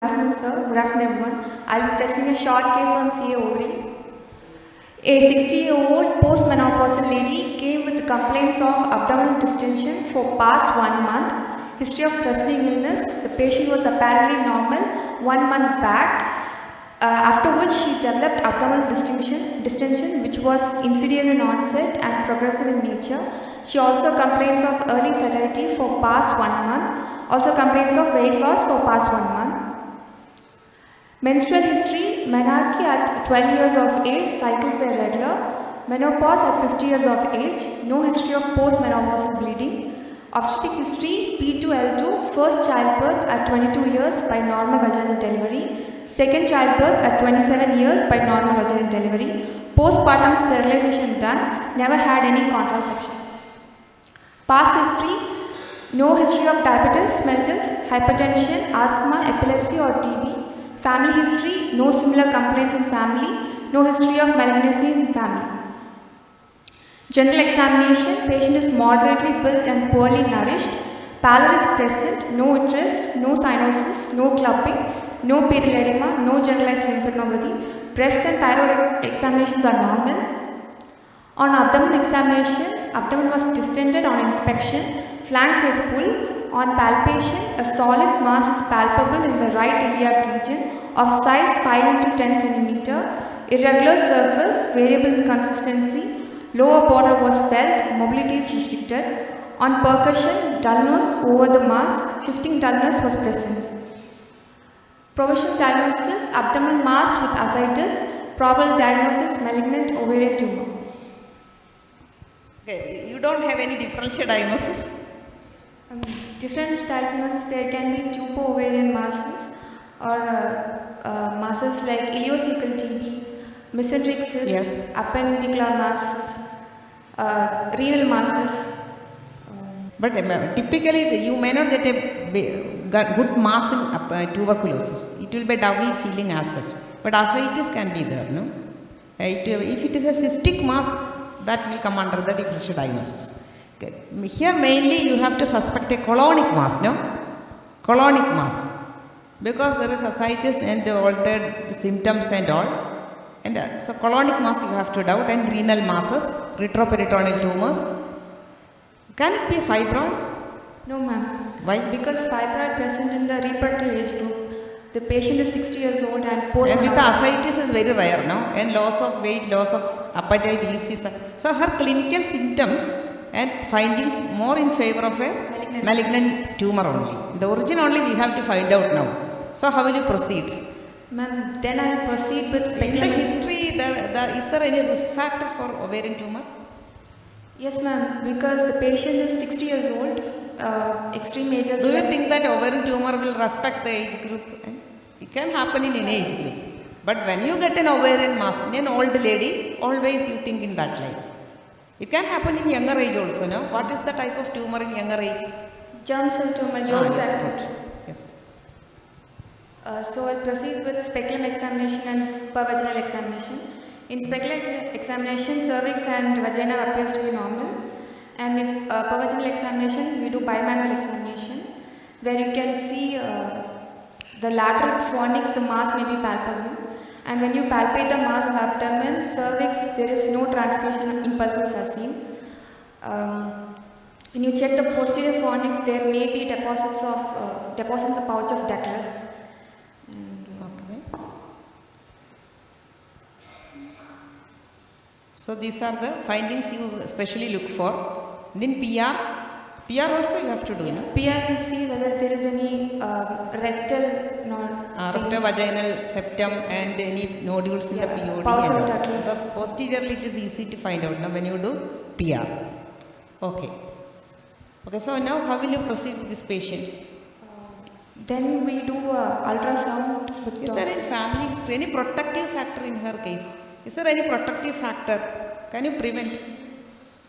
Good afternoon, sir. Good afternoon, everyone. I'll be presenting a short case on CA ovary. A 60-year-old postmenopausal lady came with complaints of abdominal distension for past 1 month. History of preceding illness. The patient was apparently normal 1 month back. After which she developed abdominal distension, which was insidious in onset and progressive in nature. She also complains of early satiety for past 1 month. Also complains of weight loss for past 1 month. Menstrual history, menarche at 12 years of age, cycles were regular. Menopause at 50 years of age, no history of postmenopausal bleeding. Obstetric history, P2L2, first childbirth at 22 years by normal vaginal delivery. Second childbirth at 27 years by normal vaginal delivery. Postpartum sterilization done, never had any contraceptions. Past history, no history of diabetes, mellitus, hypertension, asthma, epilepsy or TB. Family history, no similar complaints in family, no history of malignancies in family. General examination, patient is moderately built and poorly nourished. Pallor is present, no interest, no cyanosis, no clumping, no pedal edema, no generalized lymphadenopathy. Breast and thyroid examinations are normal. On abdomen examination, abdomen was distended on inspection, flanks were full. On palpation, a solid mass is palpable in the right iliac region of size 5 into 10 cm, irregular surface, variable in consistency, lower border was felt, mobility is restricted. On percussion, dullness over the mass, shifting dullness was present. Provisional diagnosis, abdominal mass with ascites, probable diagnosis, malignant ovarian tumor. Okay, you don't have any differential diagnosis? Different diagnosis, there can be tubo-ovarian masses or masses like ileocecal TB, mesenteric cysts, yes. appendicular masses, renal masses. But typically you may not get a good mass in tuberculosis. It will be downy feeling as such. But ascites can be there, no? If it is a cystic mass, that will come under the differential diagnosis. Okay. Here mainly you have to suspect a colonic mass, no? Colonic mass. Because there is ascites and altered symptoms and all. And so colonic mass you have to doubt, and renal masses, retroperitoneal tumors. Can it be a fibroid? No, ma'am. Why? Because fibroid present in the reproductive age group. The patient is 60 years old and post. And with the ascites is very rare, no? And loss of weight, loss of appetite, disease. So her clinical symptoms and findings more in favor of a malignant tumor only. The origin only we have to find out now. So how will you proceed? Ma'am, then I will proceed with speculum. In the history, is there any risk factor for ovarian tumor? Yes, ma'am, because the patient is 60 years old, extreme ages. Do you think that ovarian tumor will respect the age group? It can happen in any age group. But when you get an ovarian mass in an old lady, always you think in that line. It can happen in younger age also, no? What is the type of tumor in younger age? Germ cell tumor, yolk cell. Yes. So I'll proceed with speculum examination and pervaginal examination. In speculum examination, cervix and vagina appears to be normal. And in pervaginal examination, we do bimanual examination, where you can see the lateral fornix, the mass may be palpable. And when you palpate the mass of the abdomen, cervix, there is no transpiration impulses are seen. When you check the posterior fornix, there may be deposits in the pouch of Douglas. Okay. So these are the findings you especially look for. Then PR also you have to do, no? PR we see whether there is any rectal rectovaginal septum and any nodules in the POD. Pouch of Douglas. So posteriorly it is easy to find out now when you do PR. Okay. Okay, so now how will you proceed with this patient? Then we do ultrasound. Is there any family history, any protective factor in her case? Is there any protective factor? Can you prevent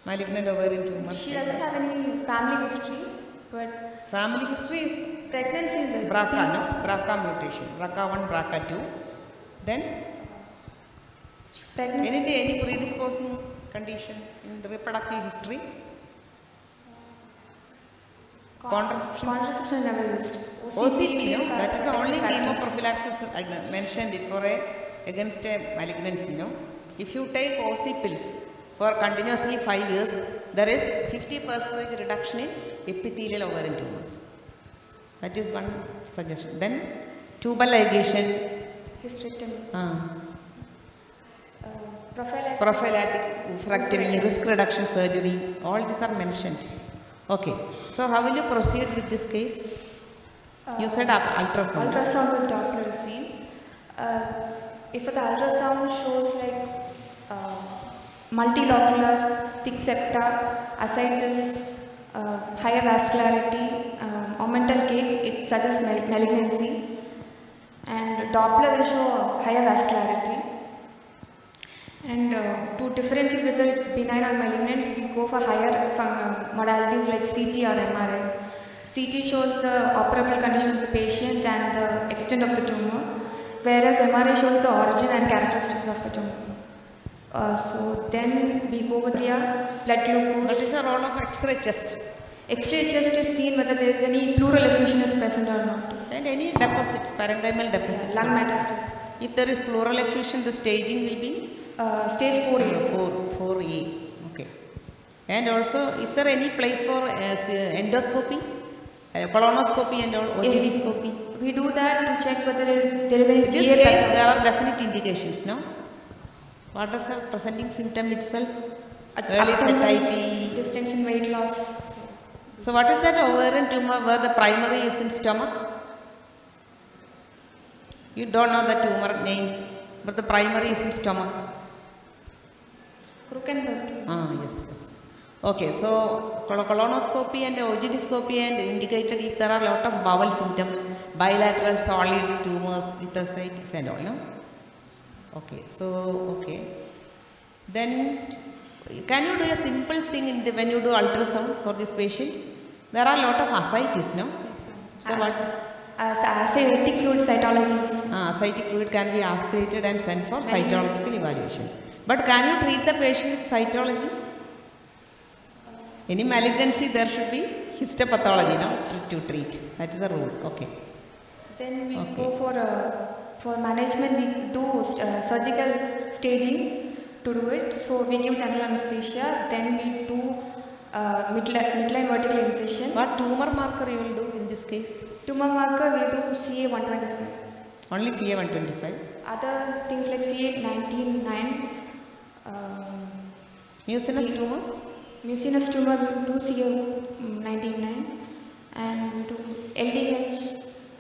malignant ovarian tumor? She doesn't have any family histories, but family history is pregnancy is BRCA, no? BRCA mutation, BRCA1, BRCA2. Then pregnancy. Any predisposing condition in the reproductive history? Contraception? Contraception never used. OCP, no? That is the only factors. chemoprophylaxis I mentioned it for against a malignancy, no? If you take OC pills for continuously 5 years, there is 50% reduction in epithelial ovarian tumors. That is one suggestion. Then tubal ligation, Hysterectomy. Prophylactic oophorectomy, risk reduction surgery, all these are mentioned. Okay, so how will you proceed with this case? You said ultrasound. Ultrasound with Doppler is seen. If the ultrasound shows like multilocular, thick septa, ascites, higher vascularity, omental cakes, it suggests malignancy. And Doppler will show higher vascularity. And to differentiate whether it's benign or malignant, we go for higher modalities like CT or MRI. CT shows the operable condition of the patient and the extent of the tumor, whereas MRI shows the origin and characteristics of the tumor. So then we go with the blood glucose. What is the role of X-ray chest? X-ray chest is seen whether there is any pleural effusion is present or not. And any deposits, parenchymal deposits. Lung metastasis. If there is pleural effusion, the staging will be? Stage 4A. 4A. Okay. And also, is there any place for endoscopy? Colonoscopy and all, OGD-scopy? Yes, we do that to check whether there is any In this GA case, pattern. there are definite indications, no? What is the presenting symptom itself? Early satiety. Distension, weight loss. So what is that ovarian tumor where the primary is in stomach? You don't know the tumor name, but the primary is in stomach. Krukenberg tumor. Yes. Okay, so colonoscopy and OGD-scopy and indicated if there are a lot of bowel symptoms, bilateral solid tumors with ascites and all, no? Okay. Then, can you do a simple thing when you do ultrasound for this patient? There are a lot of ascites, no? Yes, ma'am. So what? Ascitic fluid cytology. Ascitic fluid can be aspirated and sent for cytological evaluation. But can you treat the patient with cytology? Any malignancy, there should be histopathology, no? To treat. That is the rule. Okay. Then we go for management. We do surgical staging to do it. So we give general anesthesia. Then we do midline vertical incision. What tumor marker you will do in this case? Tumor marker we do CA 125. Only CA 125. Other things like CA 19-9. Mucinous tumors? Mucinous tumor we do CA 19-9 and we do LDH.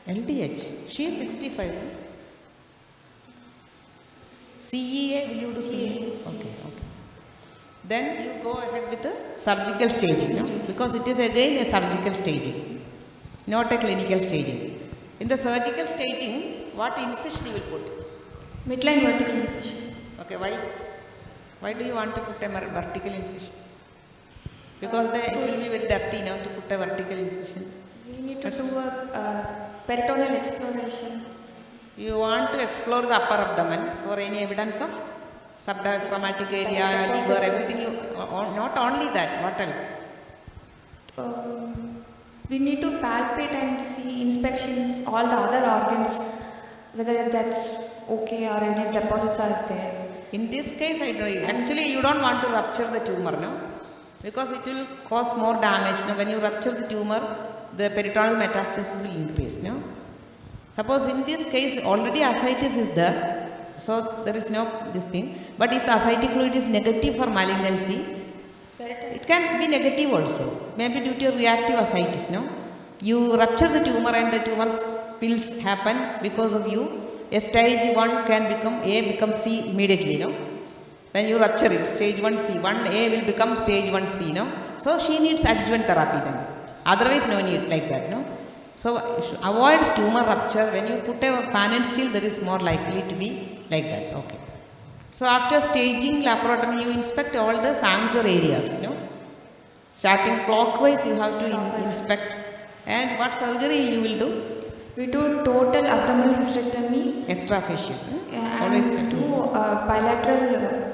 LDH. She is 65. CEA, will you do CEA? Okay. Then you go ahead with the surgical staging, no? Because it is again a surgical staging, not a clinical staging. In the surgical staging, what incision you will put? Midline vertical incision. Okay, why? Why do you want to put a vertical incision? Because it will be very dirty now to put a vertical incision. We need to do a peritoneal exploration. You want to explore the upper abdomen for any evidence of subdiaphragmatic area, liver, everything. Not only that, what else? We need to palpate and see inspections, all the other organs, whether that's okay or any deposits are there. In this case, actually you don't want to rupture the tumor, no? Because it will cause more damage. Now, when you rupture the tumor, the peritoneal metastasis will increase, no? Suppose in this case, already ascites is there, so there is no this thing. But if the ascitic fluid is negative for malignancy, it can be negative also. Maybe due to reactive ascites, no? You rupture the tumor and the tumor spills happen because of you. A stage 1 can become A, become C immediately, no? When you rupture it, stage 1C, 1A will become stage 1C, no? So she needs adjuvant therapy then. Otherwise, no need like that, no? So avoid tumor rupture. When you put a fan and steel, there is more likely to be like that. Okay. So after staging laparotomy, you inspect all the sanctuary areas, no? Starting clockwise, you have to inspect. And what surgery you will do? We do total abdominal hysterectomy. Extrafacial. And we do bilateral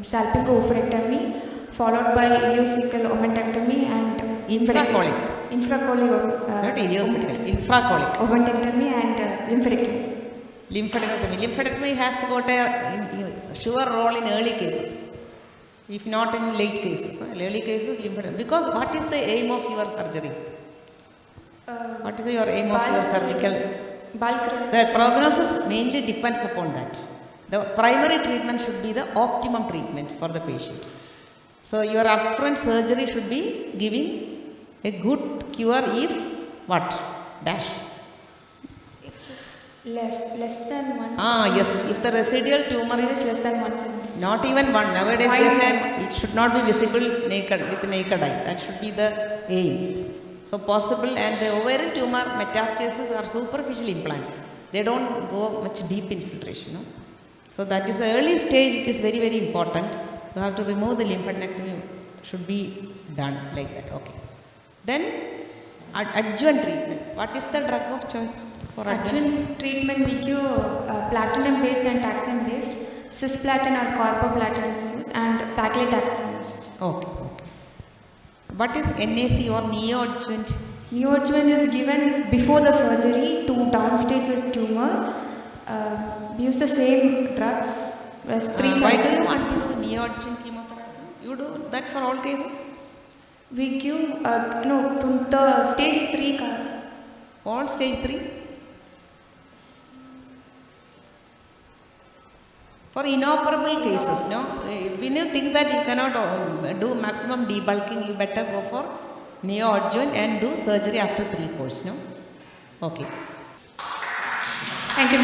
salpingo oophorectomy followed by ileocecal omentectomy and infracolic. infracolic, not ileocecal, infracolic. oventectomy and lymphodectomy. Lymphodectomy has got a sure role in early cases, if not in late cases. Early cases, lymphodectomy. Because what is the aim of your surgery? What is your aim of your surgical? The prognosis mainly depends upon that. The primary treatment should be the optimum treatment for the patient. So your upfront surgery should be giving a good cure if what? Dash. Less than 1 yes, if the residual tumor is less than 1 centimeter. Not even 1. Nowadays they say it should not be visible naked with naked eye. That should be the aim. So possible, and the ovarian tumor metastases are superficial implants. They don't go much deep infiltration. No? So that is the early stage. It is very, very important. You have to remove the lymphadenectomy. Should be done like that. Okay. Then adjuvant treatment. What is the drug of choice for adjuvant treatment? We give platinum based and taxane based. Cisplatin or carboplatin is used, and paclitaxel is used. Okay. What is NAC or neoadjuvant? Neoadjuvant is given before the surgery to downstage the tumor. We use the same drugs as 3 Why do you want to do neoadjuvant chemotherapy? You do that for all cases? We give, no, from the stage 3 cars. All stage 3? For inoperable cases, no? When you think that you cannot do maximum debulking, you better go for neoadjuvant and do surgery after 3 course, no? Okay. Thank you.